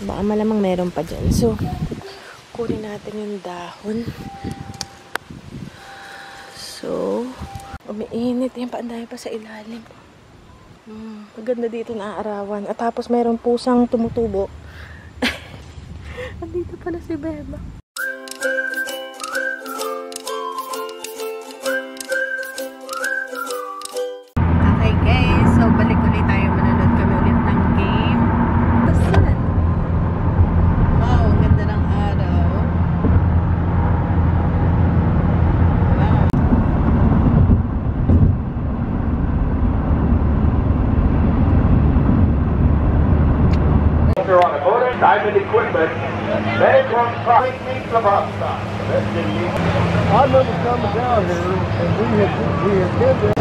Baka malamang meron pa dyan. So, kunin natin yung dahon. So, umiinit. Yan pa, andahin pa sa ilalim. Maganda dito na arawan. At tapos meron pusang tumutubo. Andito pala si Beba. Okay guys, so balik ulit tayo. Manonood kami ulit ng game. Wow, ang ganda ng araw. Wow. On a motor, diamond equipment, then it comes probably meets the bus stop. I remember coming down here, and we had been there.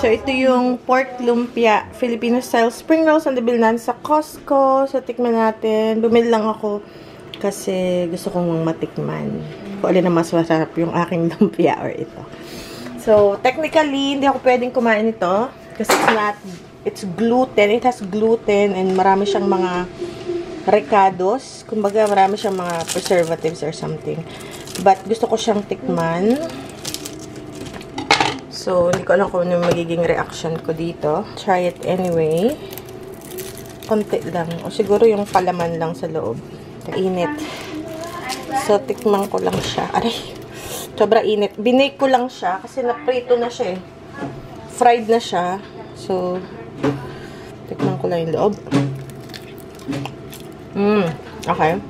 So, ito yung pork lumpia, Filipino style spring rolls on the Bilnan sa Costco. So, tikman natin. Bumili lang ako kasi gusto kong matikman. Kung alin na mas masarap yung aking lumpia or ito. So, technically, hindi ako pwedeng kumain ito kasi it's gluten. It has gluten and marami siyang mga recados. Kumbaga, marami siyang mga preservatives or something. But, gusto ko siyang tikman. So, hindi ko alam kung ano magiging reaction ko dito. Try it anyway. Konti lang. O siguro yung palaman lang sa loob. Init. So, tikman ko lang siya. Aray, sobra init. Binake ko lang siya kasi naprito na siya eh. Fried na siya. So, tikman ko lang yung loob. Okay.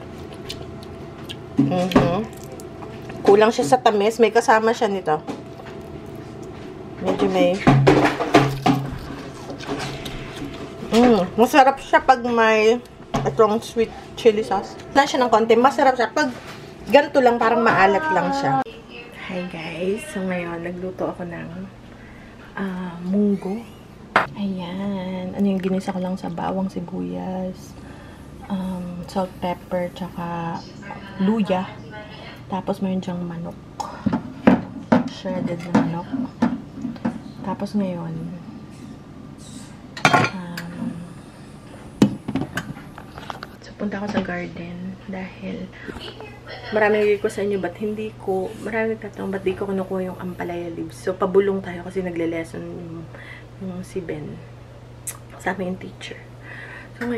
Kulang siya sa tamis. May kasama siya nito. Medyo may masarap siya pag may itong sweet chili sauce. Lang siya ng konti. Masarap siya pag ganito lang, parang maalat lang siya. Hi guys. So ngayon, nagluto ako ng munggo. Ayan. Ano yung ginisa ko lang sa bawang, sibuyas, salt, pepper, tsaka luya. Tapos mayroon dyang manok. Shredded na manok. Tapos ngayon, so punta ako sa garden dahil marami nagiging ko sa inyo marami nagtatanong ba't di ko kinukuha yung ampalaya leaves. So pabulong tayo kasi nagle-lesson yung si Ben sa amin yung teacher. So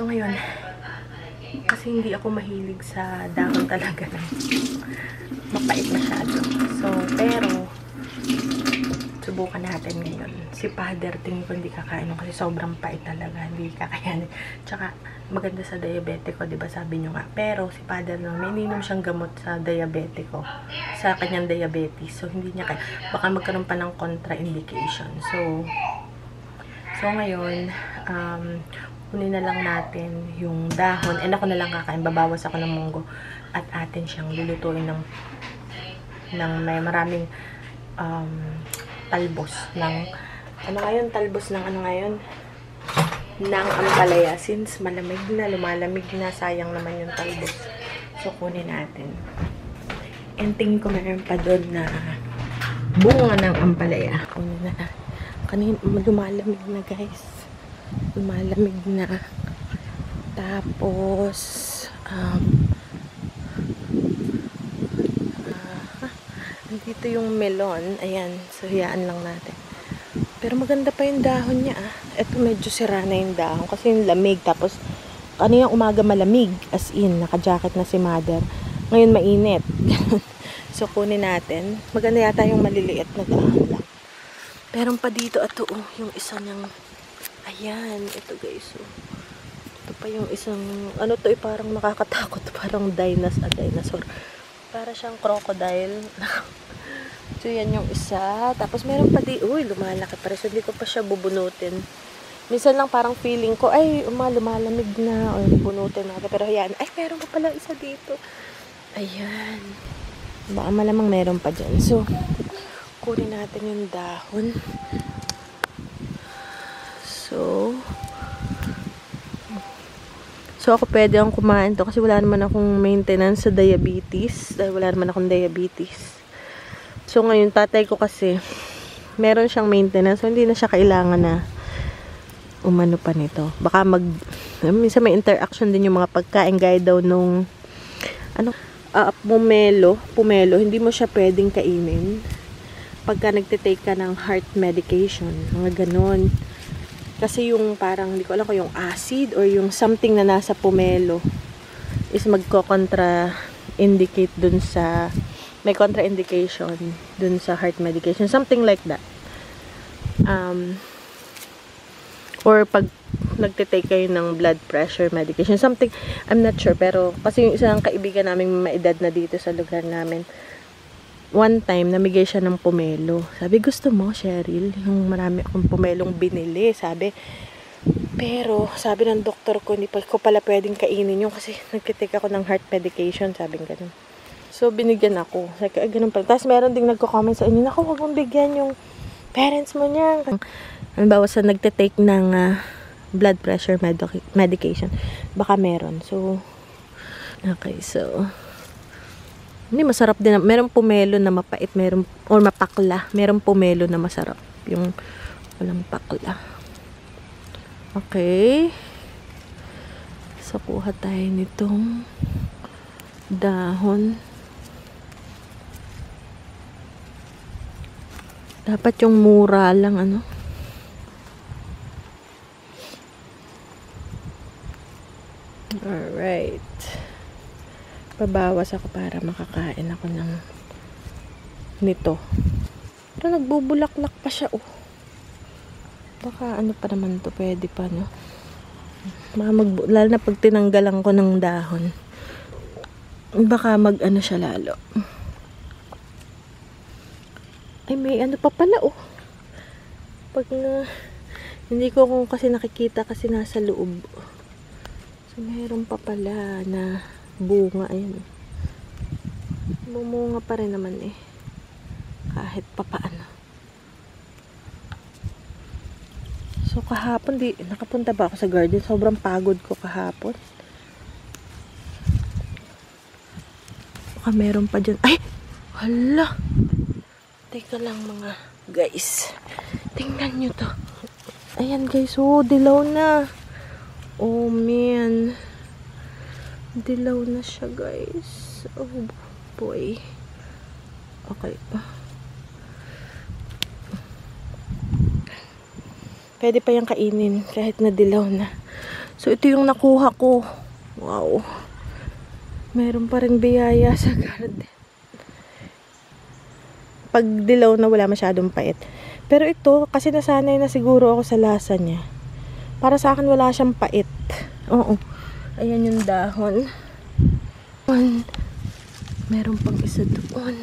ngayon, kasi hindi ako mahilig sa dahon talaga. Mapait masyado. So, pero subukan natin ngayon. Si Father, tingin ko hindi kakain kasi sobrang pait talaga. Hindi kakayanin. Tsaka, maganda sa diabetiko, diba sabi nyo nga. Pero, si Father lang, may ininom siyang gamot sa diabetiko. Sa kanyang diabetes. So, hindi niya kaya. Baka magkaroon pa ng contraindication. So ngayon, kunin na lang natin yung dahon. And ako na lang kakain. Babawas ako ng munggo. At atin siyang lulutuin ng may maraming talbos ng ng ampalaya. Since lumalamig na, sayang naman yung talbos. So, kunin natin. And tingin ko meron pa doon na bunga ng ampalaya. Kunin na. Lumalamig na guys. Lumalamig na. Tapos, dito yung melon. Ayan. So, hiyaan lang natin. Pero maganda pa yung dahon niya ah. Ito medyo sira na yung dahon kasi yung lamig. Tapos, kanina umaga malamig. As in, naka-jacket na si mother. Ngayon mainit. So, kunin natin. Maganda yata yung maliliit na dahon lang. Meron pa dito. Ito oh, yung isa niyang, ayan. Ito guys oh. Ito pa yung isang, ano to parang nakakatakot. Parang dinosaur. Para siyang crocodile. So, yan yung isa. Tapos, meron pa di, uy, lumalaki pa rin. So, hindi ko pa siya bubunutin. Minsan lang parang feeling ko, ay, lumalamig na. O, bunutin natin. Pero, yan. Ay, meron pa pala isa dito. Ayan. Baka malamang meron pa dyan. So, kunin natin yung dahon. So, ako pwede akong kumain to kasi wala naman akong maintenance sa diabetes. Dahil wala naman akong diabetes. So, ngayon, tatay ko kasi, meron siyang maintenance. So, hindi na siya kailangan na umano pa nito. Baka minsan may interaction din yung mga pagkain gaya daw nung, pumelo. Hindi mo siya pwedeng kainin. Pagka nagtitake ka ng heart medication. Mga ganon. Kasi yung parang, hindi ko alam kung yung acid or yung something na nasa pomelo is magko-contra-indicate dun sa, may contraindication dun sa heart medication. Something like that. Or pag nagtitake kayo ng blood pressure medication. Something, I'm not sure. Pero, kasi yung isang kaibigan namin maedad na dito sa lugar namin, one time, namigay siya ng pomelo. Sabi, gusto mo, Cheryl? Yung marami akong pomelong binili. Sabi, pero, sabi ng doktor ko, hindi pa ko pala pwedeng kainin yun kasi nagtitake ako ng heart medication. Sabi ganun. So, binigyan ako. Sabi, ganun pa. Tapos, meron ding nagko-comment sa inyo, naku, huwag mong bigyan yung parents mo niya. Halimbawa sa nagtitake ng blood pressure medication. Baka meron. So, okay, so, hindi masarap din. Merong pomelo na mapait, or mapakla. Merong pomelo na masarap. Yung walang pakla. Okay. So, kuha tayo nitong dahon. Dapat yung mura lang, Alright. Babawas ako para makakain ako ng nito. Pero nagbubulaklak pa siya, oh. Baka pa naman to, pwede pa, no? Lalo na pag tinanggalan ko ng dahon. Baka siya lalo. Ay, may pa pala, oh. Pag hindi ko kasi nakikita kasi nasa loob. So, mayroon pa pala na bunga, ayan. Bumunga pa rin naman eh. Kahit pa paano. So, kahapon, nakapunta ba ako sa garden? Sobrang pagod ko kahapon. Baka meron pa dyan. Ay! Hala! Teka lang mga guys. Tingnan nyo to. Ayan guys, oh, dilaw na. Oh, man. Dilaw na siya, guys. Oh, boy. Okay. Pwede pa yung kainin kahit na dilaw na. So, ito yung nakuha ko. Wow. Meron pa rin biyaya sa garden. Pag dilaw na, wala masyadong pait. Pero ito, kasi nasanay na siguro ako sa lasa niya. Para sa akin, wala siyang pait. Oo. Ayan yung dahon. Meron pang isa doon.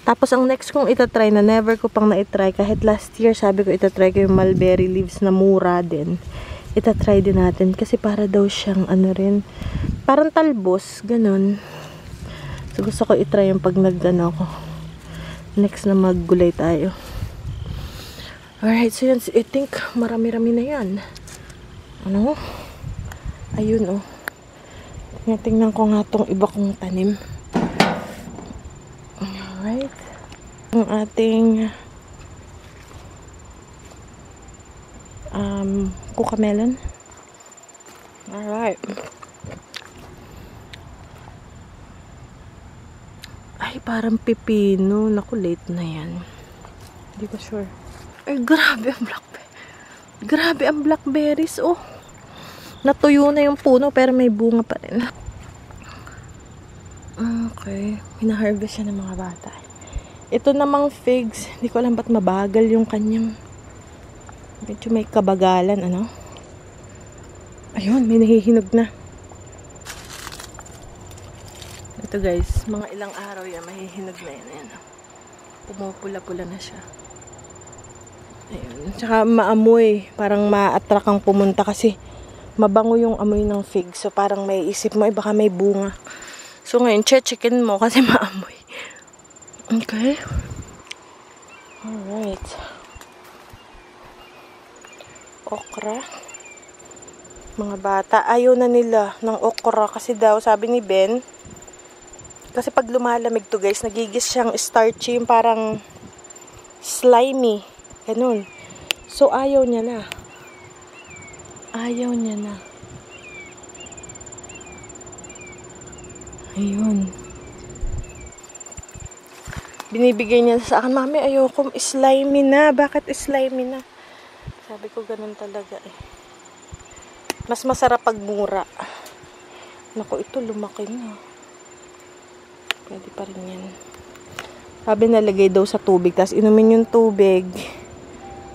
Tapos, ang next kong itatry na never ko pang na-try. Kahit last year, sabi ko itatry ko yung mulberry leaves na mura din. Itatry din natin. Kasi para daw siyang rin. Parang talbos. Ganon. So, gusto ko itry yung pag ko. Next na maggulay tayo. Alright, so yan. I think marami-rami na yan. Ayun, oh. Tingnan ko nga tong iba kong tanim. Alright. Ang ating kuka melon. Alright. Ay, parang pipino. Naku, late na yan. Hindi ko sure. Ay, grabe ang blackberry. Grabe ang blackberries, oh. Natuyo na yung puno, pero may bunga pa rin. Okay. Hina-harvest siya ng mga bata. Ito namang figs. Hindi ko alam ba't mabagal yung kanyang. Medyo may kabagalan, ano? Ayun, may nahihinog na. Ito guys, mga ilang araw yan, mahihinog na yan. Ayan, pumupula-pula na siya. Ayun. Tsaka maamoy, parang ma-attract kang pumunta kasi mabango yung amoy ng fig. So parang may isip mo, baka may bunga. So ngayon, checkin mo kasi maamoy. Okay. Alright. Okra. Mga bata, ayaw na nila ng okra kasi daw, sabi ni Ben, kasi pag lumalamig to guys, nagigis siyang starchy, yung parang slimy. Ganun. So, ayaw niya na. Ayaw niya na. Ayun. Binibigay niya sa akin, Mami, ayoko, slimy na. Bakit slimy na? Sabi ko, ganun talaga eh. Mas masarap pag mura. Naku, ito lumaki na. Pwede pa rin yan. Sabi nalagay daw sa tubig. Tapos inumin yung tubig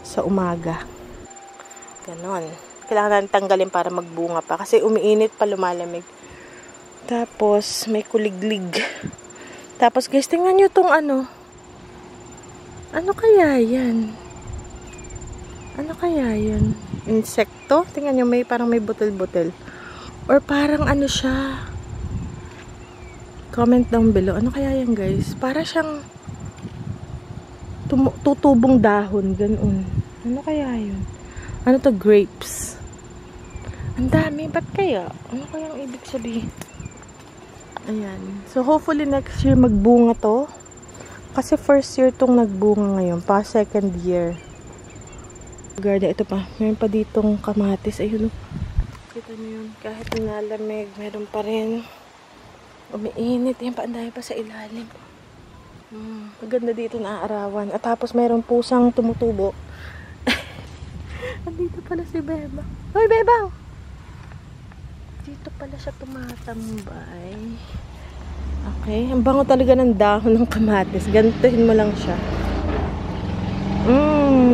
sa umaga. Ganon. Kailangan natin tanggalin para magbunga pa. Kasi umiinit pa, lumalamig. Tapos may kuliglig. Tapos guys, tingnan nyo tong ano. Ano kaya yan? Ano kaya yan? Insekto? Tingnan nyo, parang may butil-butil. Or parang ano siya. Comment down below. Ano kaya yan guys? Para siyang tutubong dahon. Ganun. Ano kaya yun? Ano to? Grapes. Ang dami. Ba't kaya? Ano kayang ibig sabihin? Ayan. So hopefully next year magbunga to. Kasi first year tong nagbunga ngayon. Pa second year. Garda, ito pa. Meron pa ditong kamatis. Ayun. Kita nyo yun. Kahit nalamig, meron pa rin. Umiinit. Yan pa, andahin pa sa ilalim. Maganda dito na arawan. At tapos mayroong pusang tumutubo. Andito pala si Beba. Hoy, Beba! Dito pala siya tumatambay. Okay. Ang bango talaga ng dahon ng kamatis. Gantuhin mo lang siya.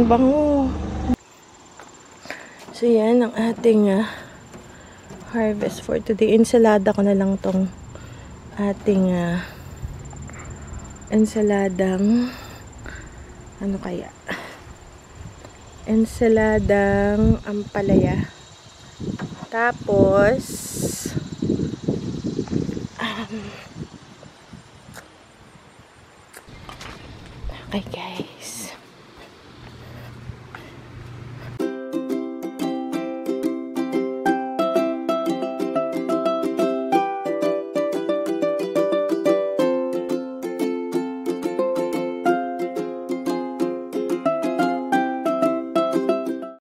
Bango. So, yan ang ating harvest for today. Ensalada ko na lang tong ating ensaladang ano kaya? Ensaladang ampalaya. Tapos okay guys.